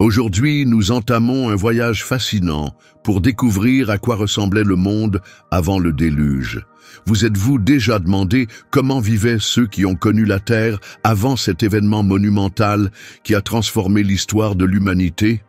Aujourd'hui, nous entamons un voyage fascinant pour découvrir à quoi ressemblait le monde avant le déluge. Vous êtes-vous déjà demandé comment vivaient ceux qui ont connu la Terre avant cet événement monumental qui a transformé l'histoire de l'humanité?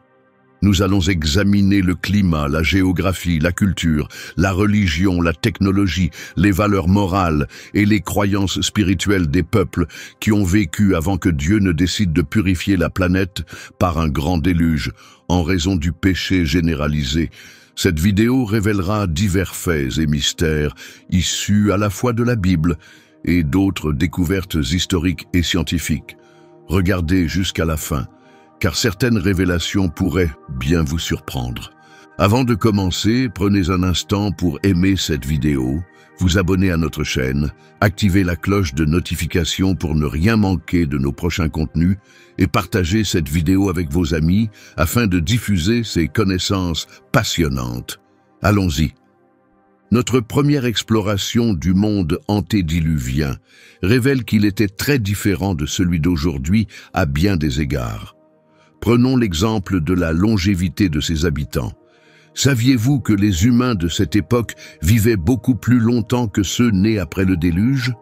Nous allons examiner le climat, la géographie, la culture, la religion, la technologie, les valeurs morales et les croyances spirituelles des peuples qui ont vécu avant que Dieu ne décide de purifier la planète par un grand déluge en raison du péché généralisé. Cette vidéo révélera divers faits et mystères issus à la fois de la Bible et d'autres découvertes historiques et scientifiques. Regardez jusqu'à la fin, car certaines révélations pourraient bien vous surprendre. Avant de commencer, prenez un instant pour aimer cette vidéo, vous abonner à notre chaîne, activer la cloche de notification pour ne rien manquer de nos prochains contenus et partager cette vidéo avec vos amis afin de diffuser ces connaissances passionnantes. Allons-y. Notre première exploration du monde antédiluvien révèle qu'il était très différent de celui d'aujourd'hui à bien des égards. Prenons l'exemple de la longévité de ses habitants. Saviez-vous que les humains de cette époque vivaient beaucoup plus longtemps que ceux nés après le déluge?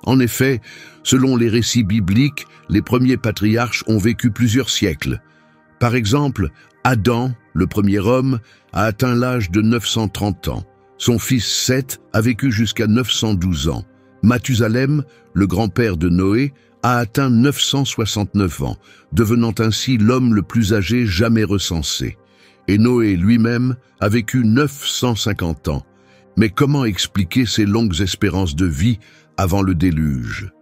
En effet, selon les récits bibliques, les premiers patriarches ont vécu plusieurs siècles. Par exemple, Adam, le premier homme, a atteint l'âge de 930 ans. Son fils Seth a vécu jusqu'à 912 ans. Mathusalem, le grand-père de Noé, a atteint 969 ans, devenant ainsi l'homme le plus âgé jamais recensé. Et Noé lui-même a vécu 950 ans. Mais comment expliquer ces longues espérances de vie avant le déluge?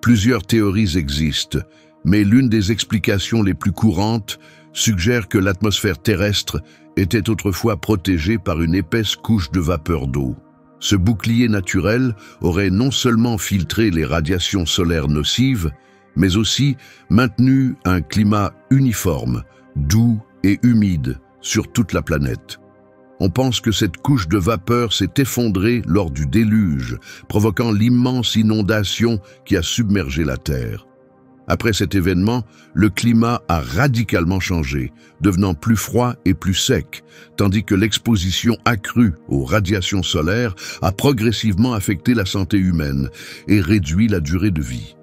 Plusieurs théories existent, mais l'une des explications les plus courantes suggère que l'atmosphère terrestre était autrefois protégée par une épaisse couche de vapeur d'eau. Ce bouclier naturel aurait non seulement filtré les radiations solaires nocives, mais aussi maintenu un climat uniforme, doux et humide sur toute la planète. On pense que cette couche de vapeur s'est effondrée lors du déluge, provoquant l'immense inondation qui a submergé la Terre. Après cet événement, le climat a radicalement changé, devenant plus froid et plus sec, tandis que l'exposition accrue aux radiations solaires a progressivement affecté la santé humaine et réduit la durée de vie.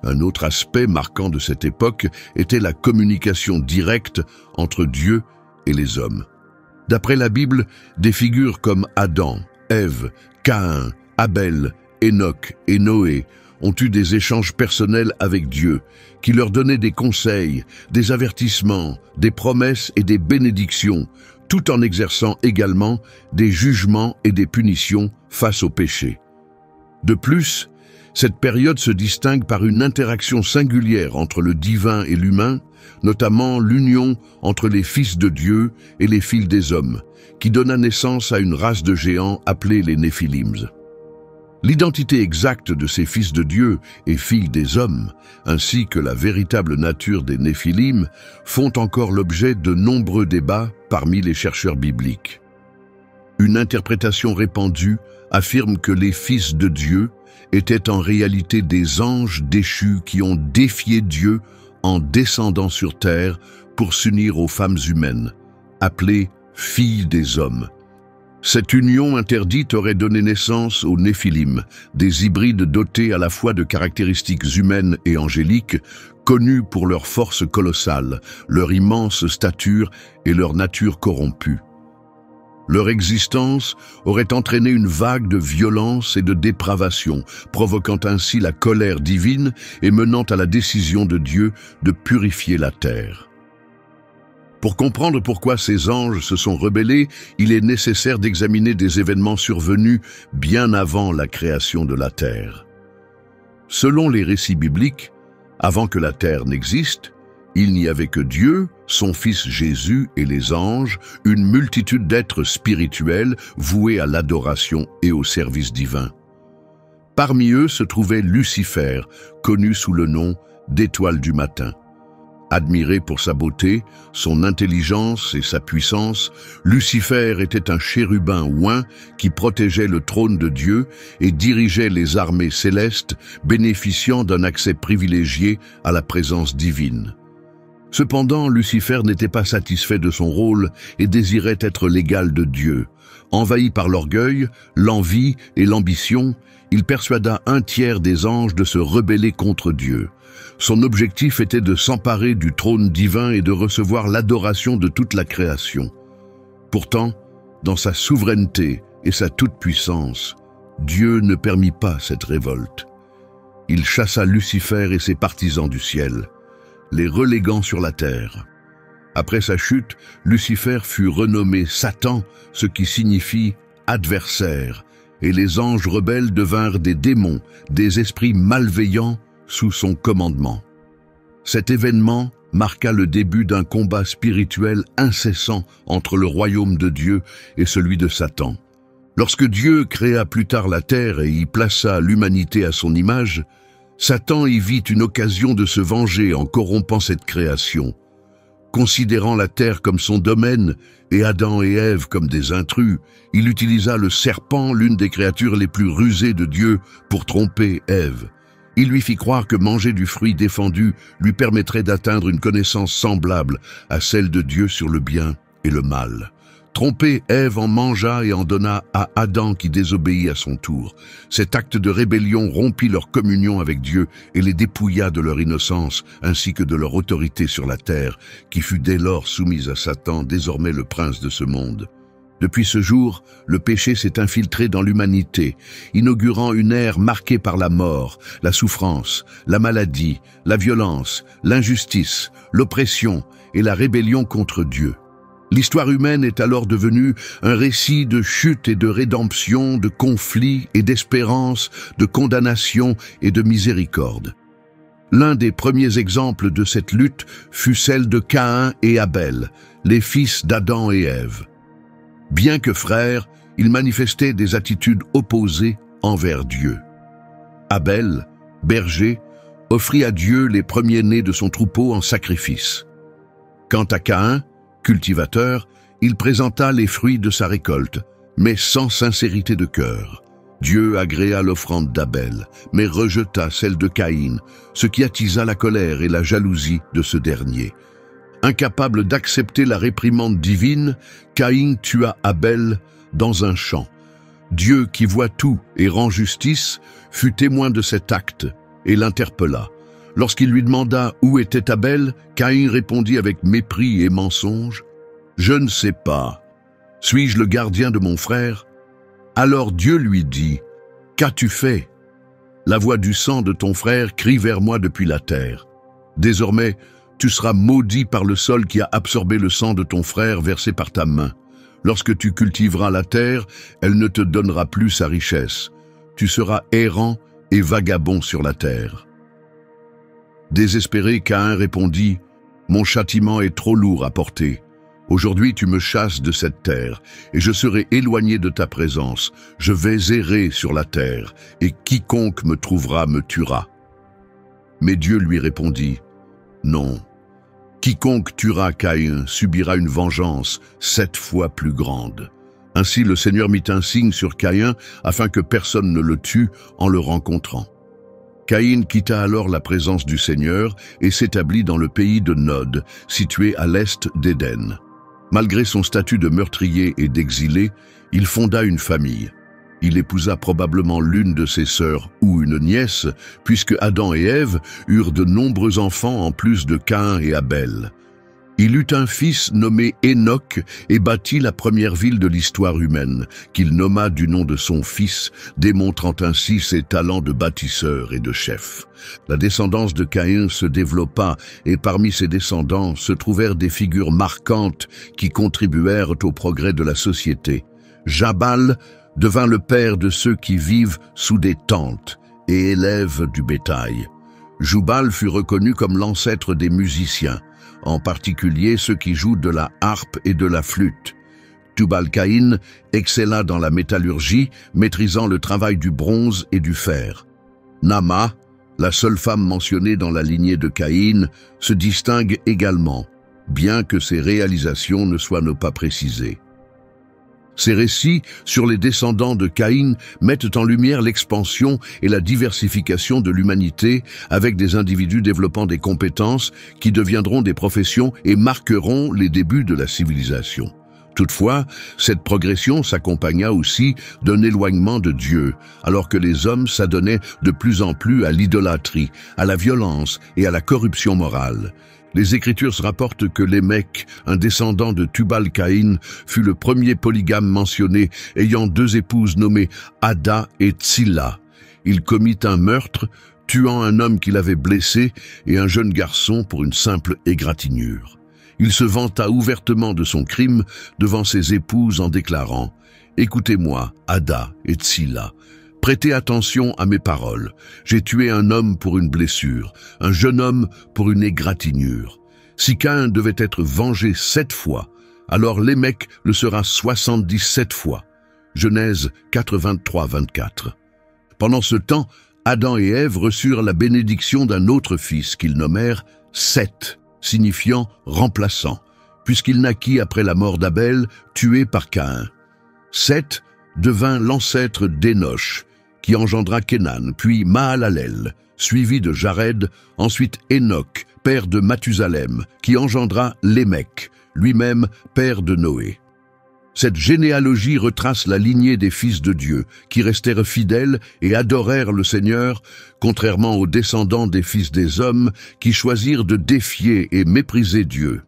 Un autre aspect marquant de cette époque était la communication directe entre Dieu et les hommes. D'après la Bible, des figures comme Adam, Ève, Caïn, Abel, Enoch et Noé ont eu des échanges personnels avec Dieu, qui leur donnait des conseils, des avertissements, des promesses et des bénédictions, tout en exerçant également des jugements et des punitions face au péché. De plus, cette période se distingue par une interaction singulière entre le divin et l'humain, notamment l'union entre les fils de Dieu et les filles des hommes, qui donna naissance à une race de géants appelée les Néphilims. L'identité exacte de ces fils de Dieu et filles des hommes, ainsi que la véritable nature des Néphilim, font encore l'objet de nombreux débats parmi les chercheurs bibliques. Une interprétation répandue affirme que les fils de Dieu étaient en réalité des anges déchus qui ont défié Dieu en descendant sur terre pour s'unir aux femmes humaines, appelées filles des hommes. Cette union interdite aurait donné naissance aux Néphilim, des hybrides dotés à la fois de caractéristiques humaines et angéliques, connus pour leur force colossale, leur immense stature et leur nature corrompue. Leur existence aurait entraîné une vague de violence et de dépravation, provoquant ainsi la colère divine et menant à la décision de Dieu de purifier la terre. Pour comprendre pourquoi ces anges se sont rebellés, il est nécessaire d'examiner des événements survenus bien avant la création de la Terre. Selon les récits bibliques, avant que la Terre n'existe, il n'y avait que Dieu, son Fils Jésus et les anges, une multitude d'êtres spirituels voués à l'adoration et au service divin. Parmi eux se trouvait Lucifer, connu sous le nom d'étoile du matin. Admiré pour sa beauté, son intelligence et sa puissance, Lucifer était un chérubin oint qui protégeait le trône de Dieu et dirigeait les armées célestes, bénéficiant d'un accès privilégié à la présence divine. Cependant, Lucifer n'était pas satisfait de son rôle et désirait être l'égal de Dieu. Envahi par l'orgueil, l'envie et l'ambition, il persuada un tiers des anges de se rebeller contre Dieu. Son objectif était de s'emparer du trône divin et de recevoir l'adoration de toute la création. Pourtant, dans sa souveraineté et sa toute-puissance, Dieu ne permit pas cette révolte. Il chassa Lucifer et ses partisans du ciel, les reléguant sur la terre. Après sa chute, Lucifer fut renommé Satan, ce qui signifie « adversaire », et les anges rebelles devinrent des démons, des esprits malveillants sous son commandement. Cet événement marqua le début d'un combat spirituel incessant entre le royaume de Dieu et celui de Satan. Lorsque Dieu créa plus tard la terre et y plaça l'humanité à son image, Satan y vit une occasion de se venger en corrompant cette création. Considérant la terre comme son domaine et Adam et Ève comme des intrus, il utilisa le serpent, l'une des créatures les plus rusées de Dieu, pour tromper Ève. Il lui fit croire que manger du fruit défendu lui permettrait d'atteindre une connaissance semblable à celle de Dieu sur le bien et le mal. Trompée, Ève en mangea et en donna à Adam qui désobéit à son tour. Cet acte de rébellion rompit leur communion avec Dieu et les dépouilla de leur innocence ainsi que de leur autorité sur la terre, qui fut dès lors soumise à Satan, désormais le prince de ce monde. Depuis ce jour, le péché s'est infiltré dans l'humanité, inaugurant une ère marquée par la mort, la souffrance, la maladie, la violence, l'injustice, l'oppression et la rébellion contre Dieu. L'histoire humaine est alors devenue un récit de chute et de rédemption, de conflit et d'espérance, de condamnation et de miséricorde. L'un des premiers exemples de cette lutte fut celle de Caïn et Abel, les fils d'Adam et Ève. Bien que frères, ils manifestaient des attitudes opposées envers Dieu. Abel, berger, offrit à Dieu les premiers-nés de son troupeau en sacrifice. Quant à Caïn, cultivateur, il présenta les fruits de sa récolte, mais sans sincérité de cœur. Dieu agréa l'offrande d'Abel, mais rejeta celle de Caïn, ce qui attisa la colère et la jalousie de ce dernier. Incapable d'accepter la réprimande divine, Caïn tua Abel dans un champ. Dieu, qui voit tout et rend justice, fut témoin de cet acte et l'interpella. Lorsqu'il lui demanda où était Abel, Caïn répondit avec mépris et mensonge « Je ne sais pas. Suis-je le gardien de mon frère ?» Alors Dieu lui dit « Qu'as-tu fait ? La voix du sang de ton frère crie vers moi depuis la terre. Désormais, tu seras maudit par le sol qui a absorbé le sang de ton frère versé par ta main. Lorsque tu cultiveras la terre, elle ne te donnera plus sa richesse. Tu seras errant et vagabond sur la terre. » Désespéré, Caïn répondit « Mon châtiment est trop lourd à porter. Aujourd'hui tu me chasses de cette terre, et je serai éloigné de ta présence. Je vais errer sur la terre, et quiconque me trouvera me tuera. » Mais Dieu lui répondit « Non, quiconque tuera Caïn subira une vengeance 7 fois plus grande. » Ainsi le Seigneur mit un signe sur Caïn afin que personne ne le tue en le rencontrant. Caïn quitta alors la présence du Seigneur et s'établit dans le pays de Nod, situé à l'est d'Éden. Malgré son statut de meurtrier et d'exilé, il fonda une famille. Il épousa probablement l'une de ses sœurs ou une nièce, puisque Adam et Ève eurent de nombreux enfants en plus de Caïn et Abel. Il eut un fils nommé Enoch et bâtit la première ville de l'histoire humaine, qu'il nomma du nom de son fils, démontrant ainsi ses talents de bâtisseur et de chef. La descendance de Caïn se développa et parmi ses descendants se trouvèrent des figures marquantes qui contribuèrent au progrès de la société. Jabal devint le père de ceux qui vivent sous des tentes et élèvent du bétail. Jubal fut reconnu comme l'ancêtre des musiciens, en particulier ceux qui jouent de la harpe et de la flûte. Tubal-Caïn excella dans la métallurgie, maîtrisant le travail du bronze et du fer. Nama, la seule femme mentionnée dans la lignée de Caïn, se distingue également, bien que ses réalisations ne soient pas précisées. Ces récits sur les descendants de Caïn mettent en lumière l'expansion et la diversification de l'humanité avec des individus développant des compétences qui deviendront des professions et marqueront les débuts de la civilisation. Toutefois, cette progression s'accompagna aussi d'un éloignement de Dieu, alors que les hommes s'adonnaient de plus en plus à l'idolâtrie, à la violence et à la corruption morale. Les Écritures rapportent que Lémec, un descendant de Tubal-Caïn, fut le premier polygame mentionné, ayant deux épouses nommées Ada et Tsilla. Il commit un meurtre, tuant un homme qu'il avait blessé et un jeune garçon pour une simple égratignure. Il se vanta ouvertement de son crime devant ses épouses en déclarant « Écoutez-moi, Ada et Tsilla. Prêtez attention à mes paroles. J'ai tué un homme pour une blessure, un jeune homme pour une égratignure. Si Caïn devait être vengé 7 fois, alors Lémec le sera 77 fois. » Genèse 4:23-24. Pendant ce temps, Adam et Ève reçurent la bénédiction d'un autre fils qu'ils nommèrent Seth, signifiant remplaçant, puisqu'il naquit après la mort d'Abel, tué par Caïn. Seth devint l'ancêtre d'Énoch, qui engendra Kénan, puis Mahalalel, suivi de Jared, ensuite Enoch, père de Mathusalem, qui engendra Lémec, lui-même père de Noé. Cette généalogie retrace la lignée des fils de Dieu, qui restèrent fidèles et adorèrent le Seigneur, contrairement aux descendants des fils des hommes, qui choisirent de défier et mépriser Dieu.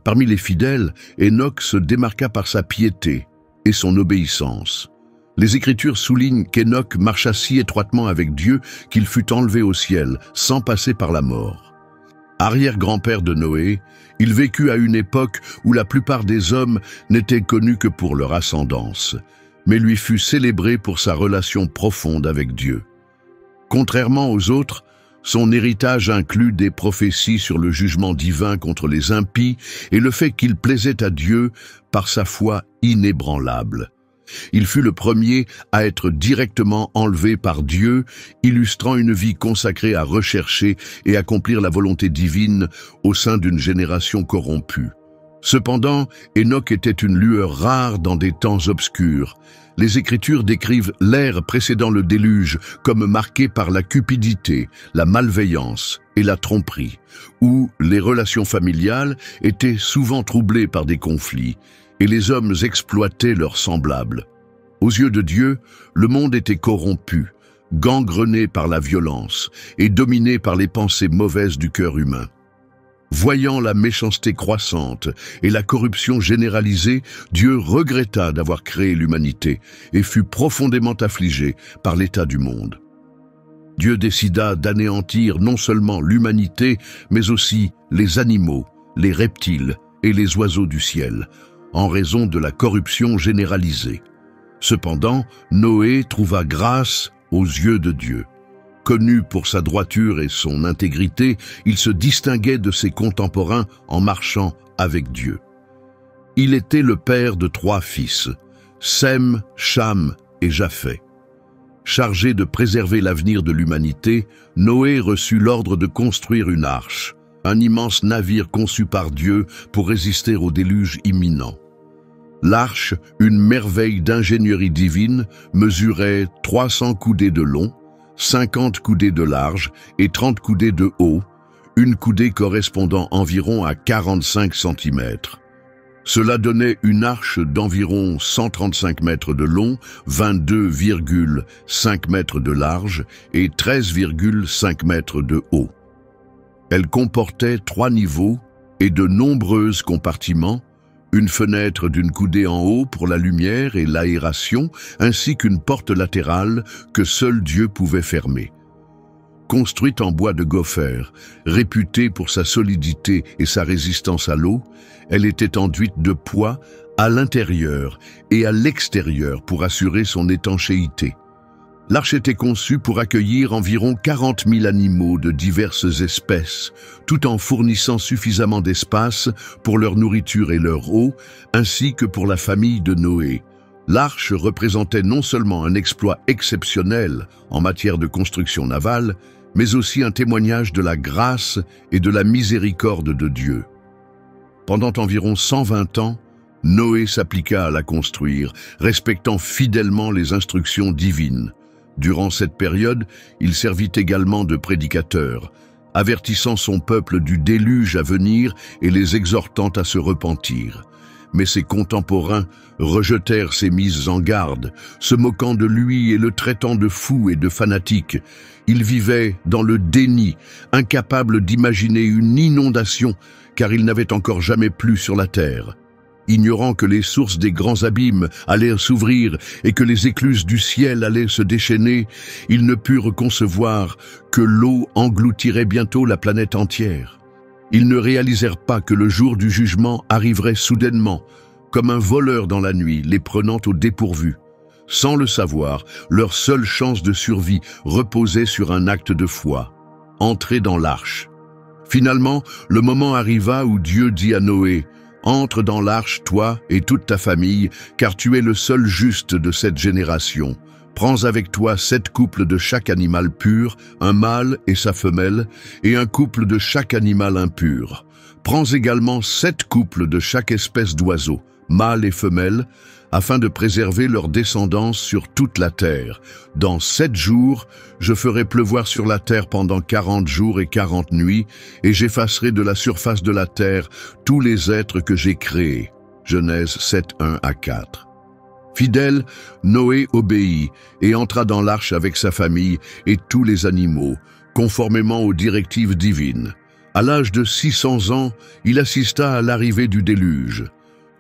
Parmi les fidèles, Enoch se démarqua par sa piété et son obéissance. Les Écritures soulignent qu'Enoch marcha si étroitement avec Dieu qu'il fut enlevé au ciel, sans passer par la mort. Arrière-grand-père de Noé, il vécut à une époque où la plupart des hommes n'étaient connus que pour leur ascendance, mais lui fut célébré pour sa relation profonde avec Dieu. Contrairement aux autres, son héritage inclut des prophéties sur le jugement divin contre les impies et le fait qu'il plaisait à Dieu par sa foi inébranlable. Il fut le premier à être directement enlevé par Dieu, illustrant une vie consacrée à rechercher et accomplir la volonté divine au sein d'une génération corrompue. Cependant, Enoch était une lueur rare dans des temps obscurs. Les Écritures décrivent l'ère précédant le déluge comme marquée par la cupidité, la malveillance et la tromperie, où les relations familiales étaient souvent troublées par des conflits, et les hommes exploitaient leurs semblables. Aux yeux de Dieu, le monde était corrompu, gangrené par la violence et dominé par les pensées mauvaises du cœur humain. Voyant la méchanceté croissante et la corruption généralisée, Dieu regretta d'avoir créé l'humanité et fut profondément affligé par l'état du monde. Dieu décida d'anéantir non seulement l'humanité, mais aussi les animaux, les reptiles et les oiseaux du ciel, en raison de la corruption généralisée. Cependant, Noé trouva grâce aux yeux de Dieu. Connu pour sa droiture et son intégrité, il se distinguait de ses contemporains en marchant avec Dieu. Il était le père de 3 fils, Sem, Cham et Japheth. Chargé de préserver l'avenir de l'humanité, Noé reçut l'ordre de construire une arche, un immense navire conçu par Dieu pour résister au déluge imminent. L'arche, une merveille d'ingénierie divine, mesurait 300 coudées de long, 50 coudées de large et 30 coudées de haut, une coudée correspondant environ à 45 cm. Cela donnait une arche d'environ 135 mètres de long, 22,5 mètres de large et 13,5 mètres de haut. Elle comportait 3 niveaux et de nombreux compartiments, une fenêtre d'une coudée en haut pour la lumière et l'aération, ainsi qu'une porte latérale que seul Dieu pouvait fermer. Construite en bois de gopher, réputée pour sa solidité et sa résistance à l'eau, elle était enduite de poids à l'intérieur et à l'extérieur pour assurer son étanchéité. L'arche était conçue pour accueillir environ 40 000 animaux de diverses espèces, tout en fournissant suffisamment d'espace pour leur nourriture et leur eau, ainsi que pour la famille de Noé. L'arche représentait non seulement un exploit exceptionnel en matière de construction navale, mais aussi un témoignage de la grâce et de la miséricorde de Dieu. Pendant environ 120 ans, Noé s'appliqua à la construire, respectant fidèlement les instructions divines. Durant cette période, il servit également de prédicateur, avertissant son peuple du déluge à venir et les exhortant à se repentir. Mais ses contemporains rejetèrent ses mises en garde, se moquant de lui et le traitant de fou et de fanatique. Il vivait dans le déni, incapable d'imaginer une inondation, car il n'avait encore jamais plu sur la terre. Ignorant que les sources des grands abîmes allaient s'ouvrir et que les écluses du ciel allaient se déchaîner, ils ne purent concevoir que l'eau engloutirait bientôt la planète entière. Ils ne réalisèrent pas que le jour du jugement arriverait soudainement, comme un voleur dans la nuit, les prenant au dépourvu. Sans le savoir, leur seule chance de survie reposait sur un acte de foi, entrer dans l'arche. Finalement, le moment arriva où Dieu dit à Noé: « Entre dans l'arche, toi et toute ta famille, car tu es le seul juste de cette génération. Prends avec toi 7 couples de chaque animal pur, un mâle et sa femelle, et un couple de chaque animal impur. Prends également 7 couples de chaque espèce d'oiseau, mâle et femelle, afin de préserver leur descendance sur toute la terre. Dans 7 jours, je ferai pleuvoir sur la terre pendant 40 jours et 40 nuits, et j'effacerai de la surface de la terre tous les êtres que j'ai créés. » Genèse 7, 1-4. Fidèle, Noé obéit et entra dans l'arche avec sa famille et tous les animaux, conformément aux directives divines. À l'âge de 600 ans, il assista à l'arrivée du déluge.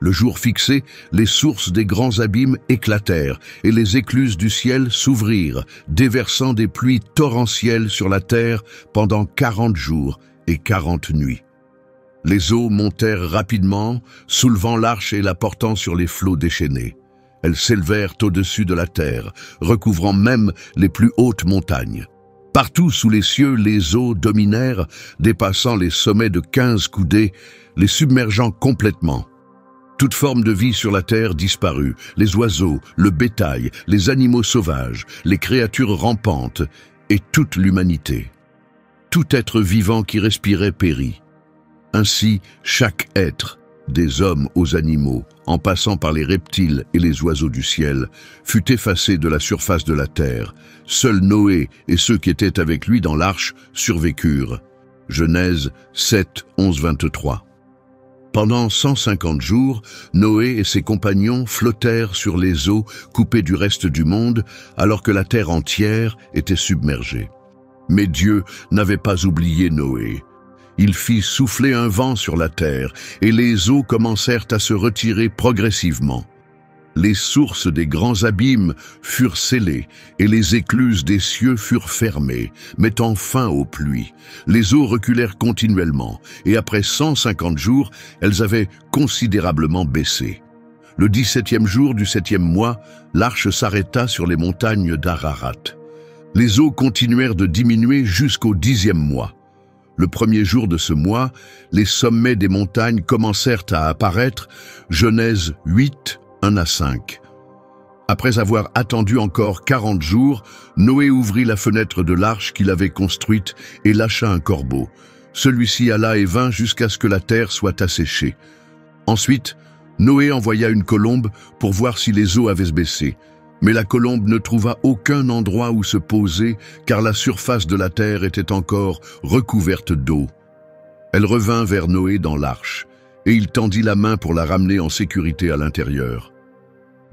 Le jour fixé, les sources des grands abîmes éclatèrent et les écluses du ciel s'ouvrirent, déversant des pluies torrentielles sur la terre pendant 40 jours et 40 nuits. Les eaux montèrent rapidement, soulevant l'arche et la portant sur les flots déchaînés. Elles s'élevèrent au-dessus de la terre, recouvrant même les plus hautes montagnes. Partout sous les cieux, les eaux dominèrent, dépassant les sommets de 15 coudées, les submergeant complètement. Toute forme de vie sur la terre disparut, les oiseaux, le bétail, les animaux sauvages, les créatures rampantes et toute l'humanité. Tout être vivant qui respirait périt. Ainsi, chaque être, des hommes aux animaux, en passant par les reptiles et les oiseaux du ciel, fut effacé de la surface de la terre. Seul Noé et ceux qui étaient avec lui dans l'arche survécurent. Genèse 7, 11-23. Pendant 150 jours, Noé et ses compagnons flottèrent sur les eaux coupées du reste du monde, alors que la terre entière était submergée. Mais Dieu n'avait pas oublié Noé. Il fit souffler un vent sur la terre, et les eaux commencèrent à se retirer progressivement. Les sources des grands abîmes furent scellées, et les écluses des cieux furent fermées, mettant fin aux pluies. Les eaux reculèrent continuellement, et après 150 jours, elles avaient considérablement baissé. Le 17e jour du 7e mois, l'arche s'arrêta sur les montagnes d'Ararat. Les eaux continuèrent de diminuer jusqu'au 10e mois. Le premier jour de ce mois, les sommets des montagnes commencèrent à apparaître, Genèse 8, 1-5. Après avoir attendu encore 40 jours, Noé ouvrit la fenêtre de l'arche qu'il avait construite et lâcha un corbeau. Celui-ci alla et vint jusqu'à ce que la terre soit asséchée. Ensuite, Noé envoya une colombe pour voir si les eaux avaient baissé. Mais la colombe ne trouva aucun endroit où se poser, car la surface de la terre était encore recouverte d'eau. Elle revint vers Noé dans l'arche, et il tendit la main pour la ramener en sécurité à l'intérieur.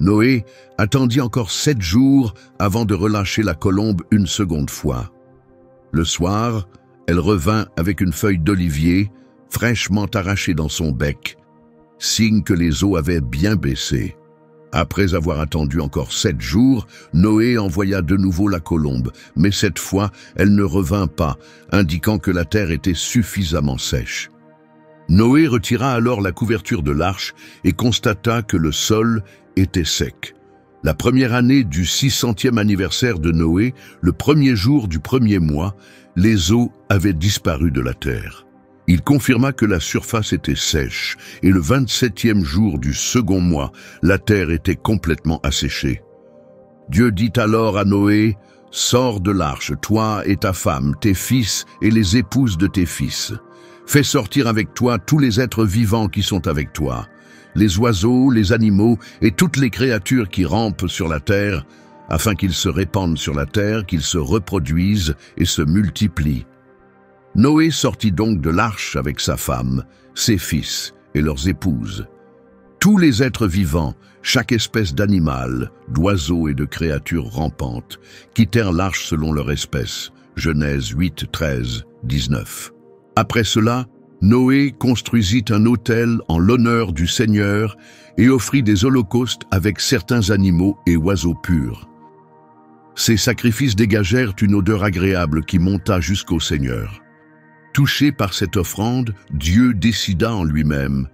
Noé attendit encore 7 jours avant de relâcher la colombe une seconde fois. Le soir, elle revint avec une feuille d'olivier fraîchement arrachée dans son bec, signe que les eaux avaient bien baissé. Après avoir attendu encore 7 jours, Noé envoya de nouveau la colombe, mais cette fois, elle ne revint pas, indiquant que la terre était suffisamment sèche. Noé retira alors la couverture de l'arche et constata que le sol était sec. La première année du 600e anniversaire de Noé, le premier jour du premier mois, les eaux avaient disparu de la terre. Il confirma que la surface était sèche, et le 27e jour du second mois, la terre était complètement asséchée. Dieu dit alors à Noé, « Sors de l'arche, toi et ta femme, tes fils et les épouses de tes fils. Fais sortir avec toi tous les êtres vivants qui sont avec toi, les oiseaux, les animaux et toutes les créatures qui rampent sur la terre, afin qu'ils se répandent sur la terre, qu'ils se reproduisent et se multiplient. Noé sortit donc de l'arche avec sa femme, ses fils et leurs épouses. Tous les êtres vivants, chaque espèce d'animal, d'oiseau et de créature rampante, quittèrent l'arche selon leur espèce. Genèse 8, 13, 19. Après cela, Noé construisit un autel en l'honneur du Seigneur et offrit des holocaustes avec certains animaux et oiseaux purs. Ces sacrifices dégagèrent une odeur agréable qui monta jusqu'au Seigneur. Touché par cette offrande, Dieu décida en lui-même: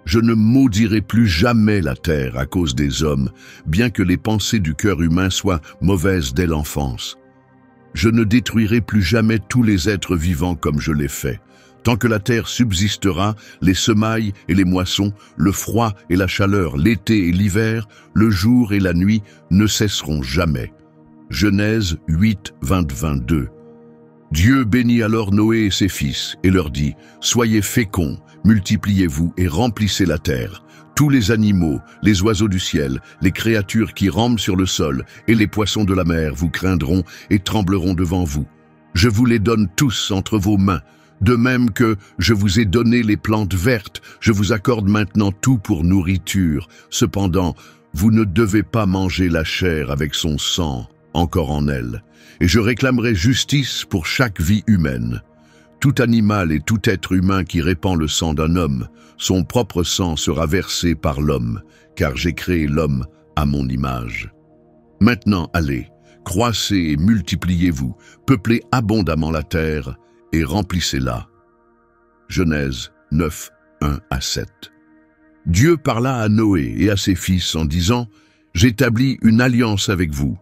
je ne maudirai plus jamais la terre à cause des hommes, bien que les pensées du cœur humain soient mauvaises dès l'enfance. Je ne détruirai plus jamais tous les êtres vivants comme je l'ai fait. Tant que la terre subsistera, les semailles et les moissons, le froid et la chaleur, l'été et l'hiver, le jour et la nuit ne cesseront jamais. Genèse 8, 20-22. Dieu bénit alors Noé et ses fils et leur dit: soyez féconds, multipliez-vous et remplissez la terre. Tous les animaux, les oiseaux du ciel, les créatures qui rampent sur le sol et les poissons de la mer vous craindront et trembleront devant vous. Je vous les donne tous entre vos mains. De même que je vous ai donné les plantes vertes, je vous accorde maintenant tout pour nourriture. Cependant, vous ne devez pas manger la chair avec son sang encore en elle. Et je réclamerai justice pour chaque vie humaine. Tout animal et tout être humain qui répand le sang d'un homme, son propre sang sera versé par l'homme, car j'ai créé l'homme à mon image. Maintenant, allez, croissez et multipliez-vous, peuplez abondamment la terre et remplissez-la. Genèse 9, 1-7. Dieu parla à Noé et à ses fils en disant: j'établis une alliance avec vous,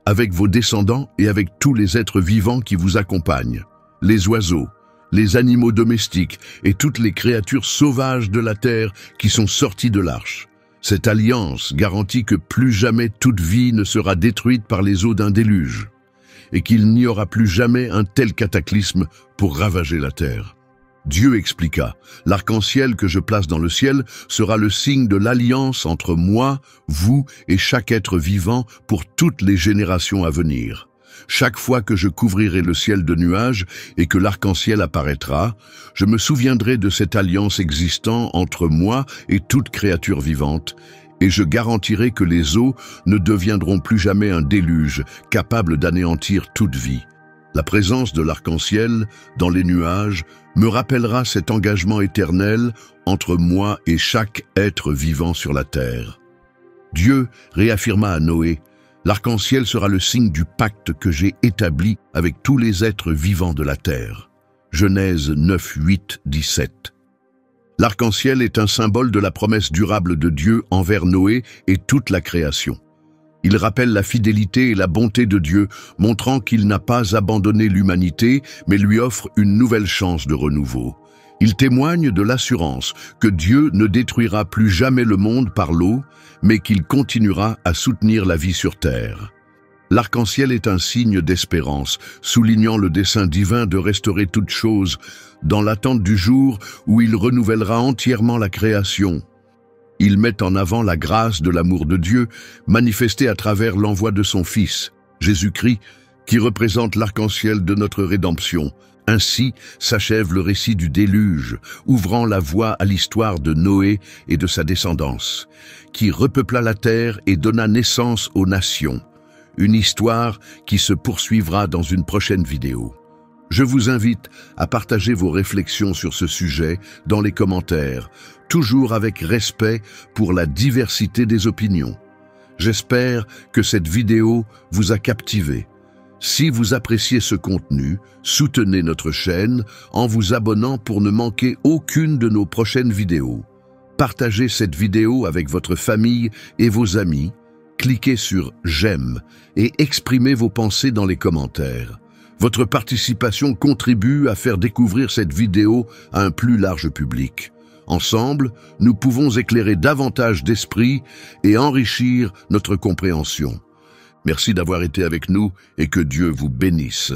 avec vos descendants et avec tous les êtres vivants qui vous accompagnent, les oiseaux, les animaux domestiques et toutes les créatures sauvages de la terre qui sont sorties de l'arche. Cette alliance garantit que plus jamais toute vie ne sera détruite par les eaux d'un déluge et qu'il n'y aura plus jamais un tel cataclysme pour ravager la terre. Dieu expliqua: l'arc-en-ciel que je place dans le ciel sera le signe de l'alliance entre moi, vous et chaque être vivant pour toutes les générations à venir. Chaque fois que je couvrirai le ciel de nuages et que l'arc-en-ciel apparaîtra, je me souviendrai de cette alliance existant entre moi et toute créature vivante, et je garantirai que les eaux ne deviendront plus jamais un déluge capable d'anéantir toute vie. La présence de l'arc-en-ciel dans les nuages me rappellera cet engagement éternel entre moi et chaque être vivant sur la terre. Dieu réaffirma à Noé: l'arc-en-ciel sera le signe du pacte que j'ai établi avec tous les êtres vivants de la terre. Genèse 9, 8, 17. L'arc-en-ciel est un symbole de la promesse durable de Dieu envers Noé et toute la création. Il rappelle la fidélité et la bonté de Dieu, montrant qu'il n'a pas abandonné l'humanité, mais lui offre une nouvelle chance de renouveau. Il témoigne de l'assurance que Dieu ne détruira plus jamais le monde par l'eau, mais qu'il continuera à soutenir la vie sur terre. L'arc-en-ciel est un signe d'espérance, soulignant le dessein divin de restaurer toutes choses, dans l'attente du jour où il renouvellera entièrement la création. Il met en avant la grâce de l'amour de Dieu, manifestée à travers l'envoi de son Fils, Jésus-Christ, qui représente l'arc-en-ciel de notre rédemption. Ainsi s'achève le récit du déluge, ouvrant la voie à l'histoire de Noé et de sa descendance, qui repeupla la terre et donna naissance aux nations. Une histoire qui se poursuivra dans une prochaine vidéo. Je vous invite à partager vos réflexions sur ce sujet dans les commentaires, toujours avec respect pour la diversité des opinions. J'espère que cette vidéo vous a captivé. Si vous appréciez ce contenu, soutenez notre chaîne en vous abonnant pour ne manquer aucune de nos prochaines vidéos. Partagez cette vidéo avec votre famille et vos amis. Cliquez sur « J'aime » et exprimez vos pensées dans les commentaires. Votre participation contribue à faire découvrir cette vidéo à un plus large public. Ensemble, nous pouvons éclairer davantage d'esprits et enrichir notre compréhension. Merci d'avoir été avec nous et que Dieu vous bénisse.